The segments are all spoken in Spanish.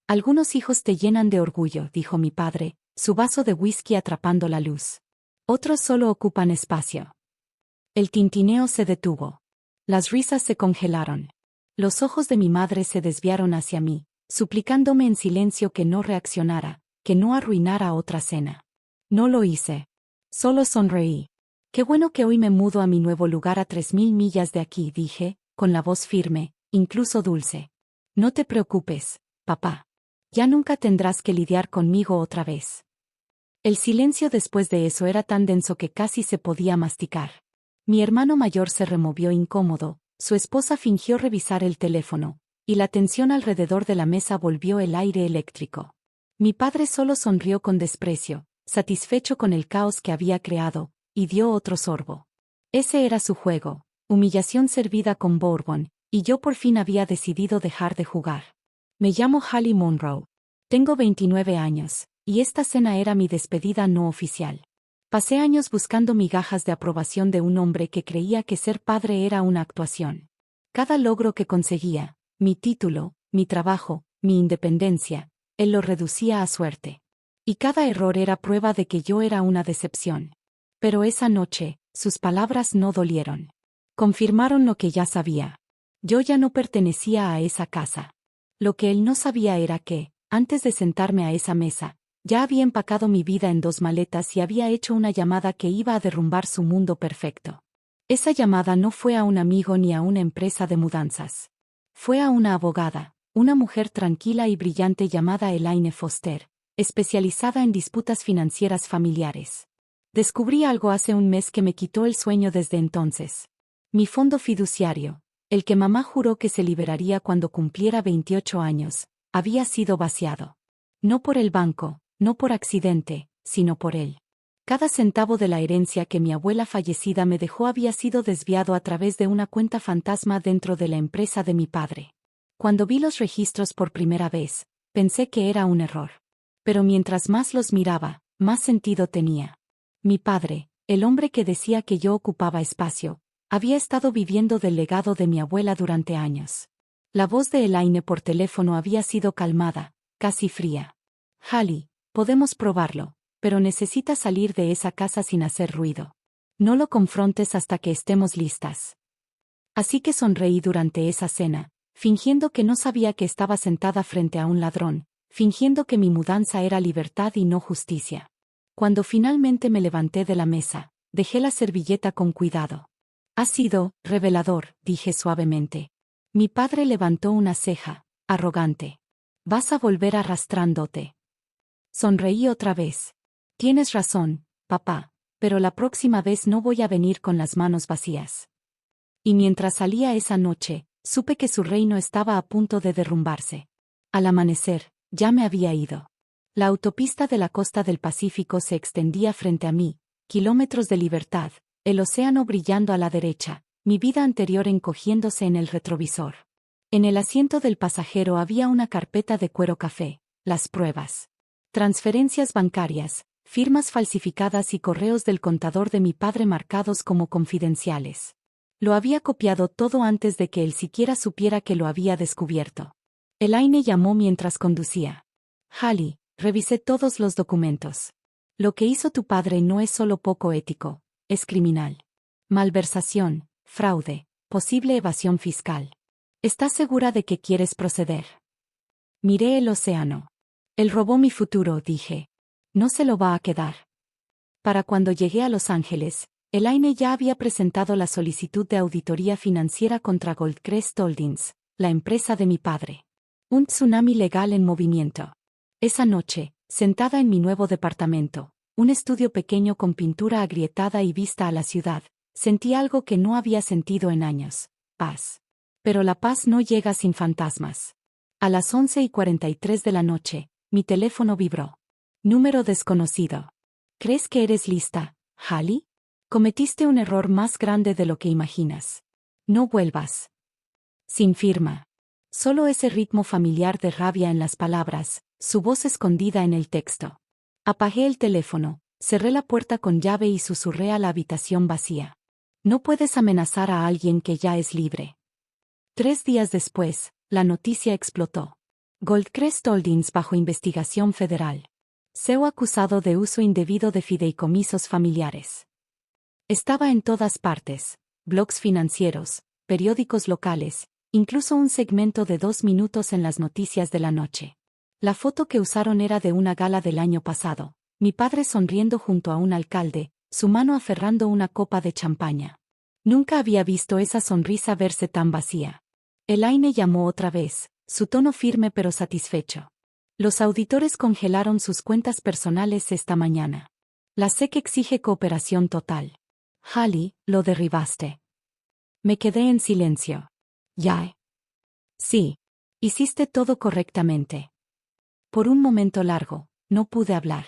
Algunos hijos te llenan de orgullo, dijo mi padre, su vaso de whisky atrapando la luz. Otros solo ocupan espacio. El tintineo se detuvo. Las risas se congelaron. Los ojos de mi madre se desviaron hacia mí, suplicándome en silencio que no reaccionara, que no arruinara otra cena. No lo hice. Solo sonreí. Qué bueno que hoy me mudo a mi nuevo lugar a 3000 millas de aquí, dije, con la voz firme, incluso dulce. No te preocupes, papá. Ya nunca tendrás que lidiar conmigo otra vez. El silencio después de eso era tan denso que casi se podía masticar. Mi hermano mayor se removió incómodo, su esposa fingió revisar el teléfono, y la tensión alrededor de la mesa volvió el aire eléctrico. Mi padre solo sonrió con desprecio, satisfecho con el caos que había creado, y dio otro sorbo. Ese era su juego, humillación servida con bourbon, y yo por fin había decidido dejar de jugar. Me llamo Hallie Monroe. Tengo 29 años, y esta cena era mi despedida no oficial. Pasé años buscando migajas de aprobación de un hombre que creía que ser padre era una actuación. Cada logro que conseguía, mi título, mi trabajo, mi independencia, él lo reducía a suerte. Y cada error era prueba de que yo era una decepción. Pero esa noche, sus palabras no dolieron. Confirmaron lo que ya sabía. Yo ya no pertenecía a esa casa. Lo que él no sabía era que, antes de sentarme a esa mesa, ya había empacado mi vida en 2 maletas y había hecho una llamada que iba a derrumbar su mundo perfecto. Esa llamada no fue a un amigo ni a una empresa de mudanzas. Fue a una abogada, una mujer tranquila y brillante llamada Elaine Foster, especializada en disputas financieras familiares. Descubrí algo hace un mes que me quitó el sueño desde entonces. Mi fondo fiduciario, el que mamá juró que se liberaría cuando cumpliera 28 años, había sido vaciado. No por el banco, no por accidente, sino por él. Cada centavo de la herencia que mi abuela fallecida me dejó había sido desviado a través de una cuenta fantasma dentro de la empresa de mi padre. Cuando vi los registros por primera vez, pensé que era un error. Pero mientras más los miraba, más sentido tenía. Mi padre, el hombre que decía que yo ocupaba espacio, había estado viviendo del legado de mi abuela durante años. La voz de Elaine por teléfono había sido calmada, casi fría. Hallie, podemos probarlo, pero necesitas salir de esa casa sin hacer ruido. No lo confrontes hasta que estemos listas. Así que sonreí durante esa cena, fingiendo que no sabía que estaba sentada frente a un ladrón, fingiendo que mi mudanza era libertad y no justicia. Cuando finalmente me levanté de la mesa, dejé la servilleta con cuidado. Ha sido revelador, dije suavemente. Mi padre levantó una ceja, arrogante. Vas a volver arrastrándote. Sonreí otra vez. Tienes razón, papá, pero la próxima vez no voy a venir con las manos vacías. Y mientras salía esa noche, supe que su reino estaba a punto de derrumbarse. Al amanecer, ya me había ido. La autopista de la costa del Pacífico se extendía frente a mí, kilómetros de libertad, el océano brillando a la derecha, mi vida anterior encogiéndose en el retrovisor. En el asiento del pasajero había una carpeta de cuero café, las pruebas. Transferencias bancarias, firmas falsificadas y correos del contador de mi padre marcados como confidenciales. Lo había copiado todo antes de que él siquiera supiera que lo había descubierto. Elaine llamó mientras conducía. Hallie, revisé todos los documentos. Lo que hizo tu padre no es solo poco ético, es criminal. Malversación, fraude, posible evasión fiscal. ¿Estás segura de que quieres proceder? Miré el océano. Él robó mi futuro, dije. No se lo va a quedar. Para cuando llegué a Los Ángeles, Elaine ya había presentado la solicitud de auditoría financiera contra Goldcrest Holdings, la empresa de mi padre. Un tsunami legal en movimiento. Esa noche, sentada en mi nuevo departamento, un estudio pequeño con pintura agrietada y vista a la ciudad, sentí algo que no había sentido en años: paz. Pero la paz no llega sin fantasmas. A las 11:43 de la noche, mi teléfono vibró. Número desconocido. ¿Crees que eres lista, Hallie? Cometiste un error más grande de lo que imaginas. No vuelvas. Sin firma. Solo ese ritmo familiar de rabia en las palabras, su voz escondida en el texto. Apagué el teléfono, cerré la puerta con llave y susurré a la habitación vacía. No puedes amenazar a alguien que ya es libre. 3 días después, la noticia explotó. Goldcrest Holdings bajo investigación federal. CEO acusado de uso indebido de fideicomisos familiares. Estaba en todas partes, blogs financieros, periódicos locales, incluso un segmento de 2 minutos en las noticias de la noche. La foto que usaron era de una gala del año pasado, mi padre sonriendo junto a un alcalde, su mano aferrando una copa de champaña. Nunca había visto esa sonrisa verse tan vacía. Elaine llamó otra vez, su tono firme pero satisfecho. Los auditores congelaron sus cuentas personales esta mañana. La SEC exige cooperación total. Hallie, lo derribaste. Me quedé en silencio. ¿Ya? Sí. Hiciste todo correctamente. Por un momento largo, no pude hablar.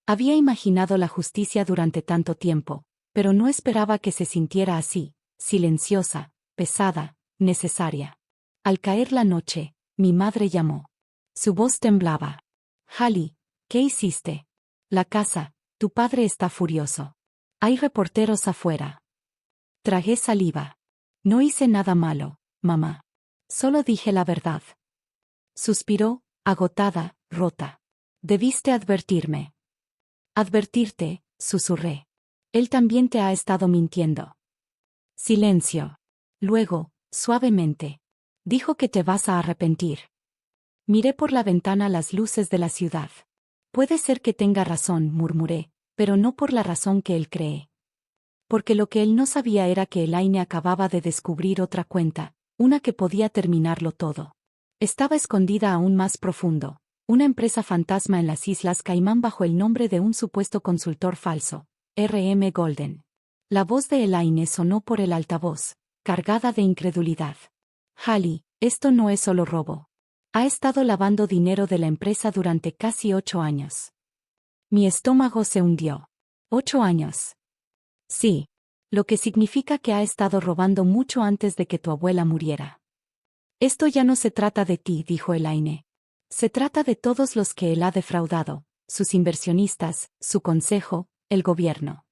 Había imaginado la justicia durante tanto tiempo, pero no esperaba que se sintiera así, silenciosa, pesada, necesaria. Al caer la noche, mi madre llamó. Su voz temblaba. Hallie, ¿qué hiciste? La casa, tu padre está furioso. Hay reporteros afuera. Tragué saliva. No hice nada malo, mamá. Solo dije la verdad. Suspiró, agotada, rota. Debiste advertirme. Advertirte, susurré. Él también te ha estado mintiendo. Silencio. Luego, suavemente. Dijo que te vas a arrepentir. Miré por la ventana las luces de la ciudad. Puede ser que tenga razón, murmuré, pero no por la razón que él cree. Porque lo que él no sabía era que Elaine acababa de descubrir otra cuenta, una que podía terminarlo todo. Estaba escondida aún más profundo, una empresa fantasma en las Islas Caimán bajo el nombre de un supuesto consultor falso, R.M. Golden. La voz de Elaine sonó por el altavoz, cargada de incredulidad. Hallie, esto no es solo robo. Ha estado lavando dinero de la empresa durante casi 8 años. Mi estómago se hundió. 8 años. Sí. Lo que significa que ha estado robando mucho antes de que tu abuela muriera. Esto ya no se trata de ti, dijo Elaine. Se trata de todos los que él ha defraudado, sus inversionistas, su consejo, el gobierno.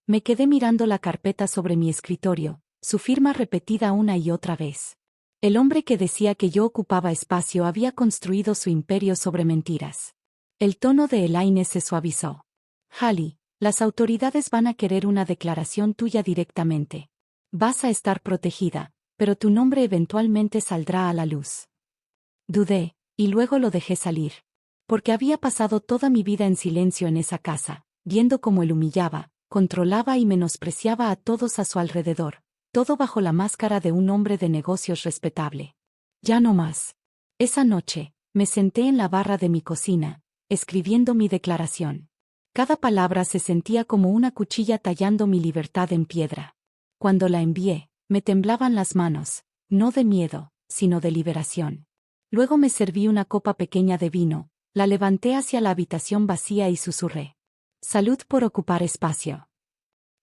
Me quedé mirando la carpeta sobre mi escritorio, su firma repetida una y otra vez. El hombre que decía que yo ocupaba espacio había construido su imperio sobre mentiras. El tono de Elaine se suavizó. Hallie, las autoridades van a querer una declaración tuya directamente. Vas a estar protegida, pero tu nombre eventualmente saldrá a la luz. Dudé, y luego lo dejé salir. Porque había pasado toda mi vida en silencio en esa casa, viendo cómo él humillaba, controlaba y menospreciaba a todos a su alrededor, todo bajo la máscara de un hombre de negocios respetable. Ya no más. Esa noche, me senté en la barra de mi cocina, escribiendo mi declaración. Cada palabra se sentía como una cuchilla tallando mi libertad en piedra. Cuando la envié, me temblaban las manos, no de miedo, sino de liberación. Luego me serví una copa pequeña de vino, la levanté hacia la habitación vacía y susurré. Salud por ocupar espacio.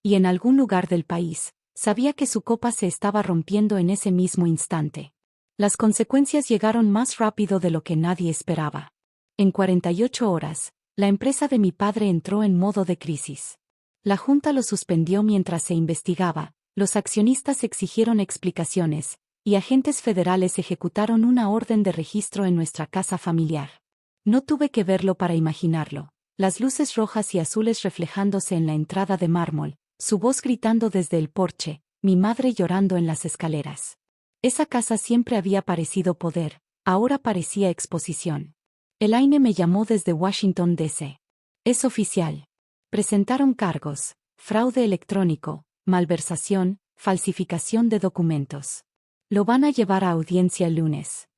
Y en algún lugar del país, sabía que su copa se estaba rompiendo en ese mismo instante. Las consecuencias llegaron más rápido de lo que nadie esperaba. En 48 horas, la empresa de mi padre entró en modo de crisis. La junta lo suspendió mientras se investigaba, los accionistas exigieron explicaciones, y agentes federales ejecutaron una orden de registro en nuestra casa familiar. No tuve que verlo para imaginarlo, las luces rojas y azules reflejándose en la entrada de mármol, su voz gritando desde el porche, mi madre llorando en las escaleras. Esa casa siempre había parecido poder, ahora parecía exposición. Elaine me llamó desde Washington, D.C. Es oficial. Presentaron cargos, fraude electrónico, malversación, falsificación de documentos. Lo van a llevar a audiencia el lunes.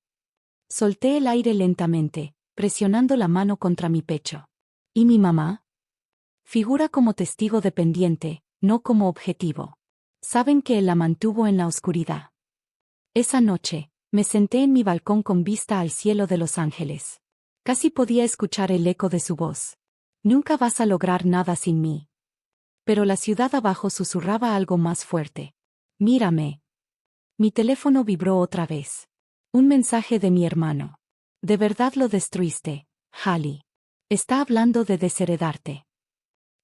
Solté el aire lentamente, presionando la mano contra mi pecho. ¿Y mi mamá? Figura como testigo dependiente, no como objetivo. Saben que él la mantuvo en la oscuridad. Esa noche, me senté en mi balcón con vista al cielo de Los Ángeles. Casi podía escuchar el eco de su voz. Nunca vas a lograr nada sin mí. Pero la ciudad abajo susurraba algo más fuerte. Mírame. Mi teléfono vibró otra vez. Un mensaje de mi hermano. De verdad lo destruiste, Hallie. Está hablando de desheredarte.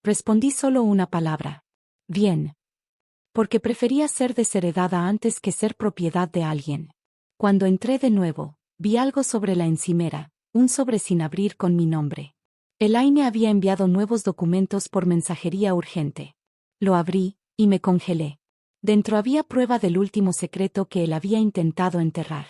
Respondí solo una palabra. Bien. Porque prefería ser desheredada antes que ser propiedad de alguien. Cuando entré de nuevo, Vi algo sobre la encimera, un sobre sin abrir con mi nombre. Elaine había enviado nuevos documentos por mensajería urgente. Lo abrí, y me congelé. Dentro había prueba del último secreto que él había intentado enterrar.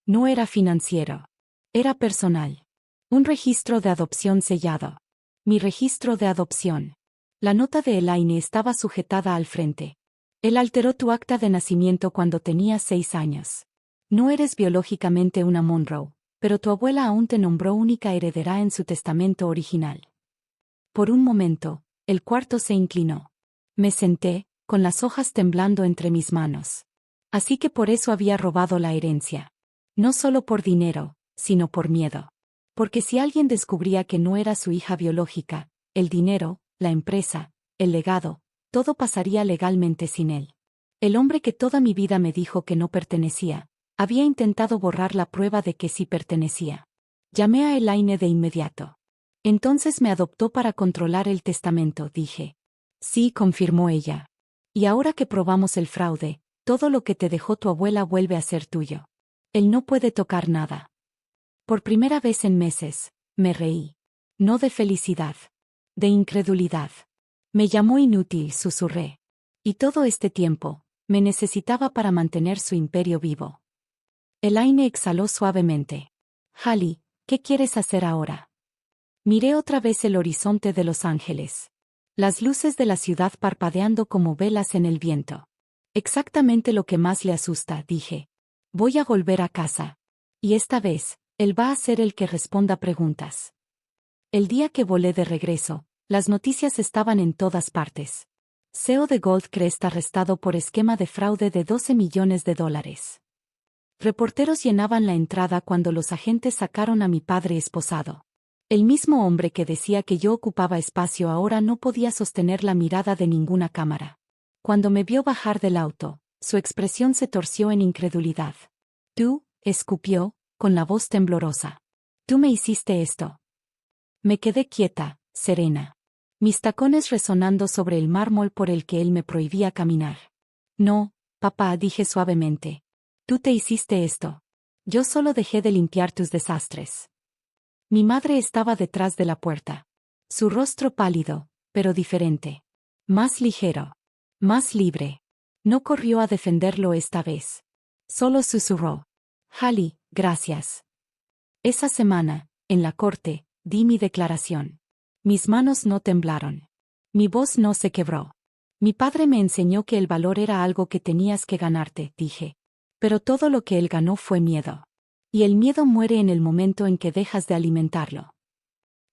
No era financiero. Era personal. Un registro de adopción sellado. Mi registro de adopción. La nota de Elaine estaba sujetada al frente. Él alteró tu acta de nacimiento cuando tenías 6 años. No eres biológicamente una Monroe, pero tu abuela aún te nombró única heredera en su testamento original. Por un momento, el cuarto se inclinó. Me senté, con las hojas temblando entre mis manos. Así que por eso había robado la herencia. No solo por dinero, sino por miedo. Porque si alguien descubría que no era su hija biológica, el dinero, la empresa, el legado, todo pasaría legalmente sin él. El hombre que toda mi vida me dijo que no pertenecía, había intentado borrar la prueba de que sí pertenecía. Llamé a Elaine de inmediato. Entonces me adoptó para controlar el testamento, dije. Sí, confirmó ella. Y ahora que probamos el fraude, todo lo que te dejó tu abuela vuelve a ser tuyo. Él no puede tocar nada. Por primera vez en meses, me reí. No de felicidad. De incredulidad. Me llamó inútil, susurré. Y todo este tiempo, me necesitaba para mantener su imperio vivo. Elaine exhaló suavemente. Hallie, ¿qué quieres hacer ahora? Miré otra vez el horizonte de Los Ángeles. Las luces de la ciudad parpadeando como velas en el viento. Exactamente lo que más le asusta, dije. Voy a volver a casa. Y esta vez, él va a ser el que responda preguntas. El día que volé de regreso, las noticias estaban en todas partes. CEO de Goldcrest arrestado por esquema de fraude de $12 millones. Reporteros llenaban la entrada cuando los agentes sacaron a mi padre esposado. El mismo hombre que decía que yo ocupaba espacio ahora no podía sostener la mirada de ninguna cámara. Cuando me vio bajar del auto, su expresión se torció en incredulidad. Tú, escupió, con la voz temblorosa. Tú me hiciste esto. Me quedé quieta, serena. Mis tacones resonando sobre el mármol por el que él me prohibía caminar. No, papá, dije suavemente. Tú te hiciste esto. Yo solo dejé de limpiar tus desastres. Mi madre estaba detrás de la puerta. Su rostro pálido, pero diferente. Más ligero. Más libre. No corrió a defenderlo esta vez. Solo susurró. Hallie, gracias. Esa semana, en la corte, di mi declaración. Mis manos no temblaron. Mi voz no se quebró. Mi padre me enseñó que el valor era algo que tenías que ganarte, dije. Pero todo lo que él ganó fue miedo. Y el miedo muere en el momento en que dejas de alimentarlo.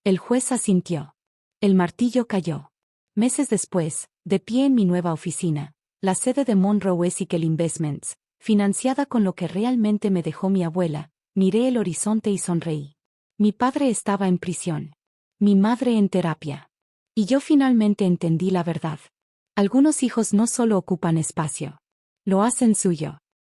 El juez asintió. El martillo cayó. Meses después, de pie en mi nueva oficina, la sede de Monroe Ethical Investments, financiada con lo que realmente me dejó mi abuela, miré el horizonte y sonreí. Mi padre estaba en prisión. Mi madre en terapia. Y yo finalmente entendí la verdad. Algunos hijos no solo ocupan espacio. Lo hacen suyo.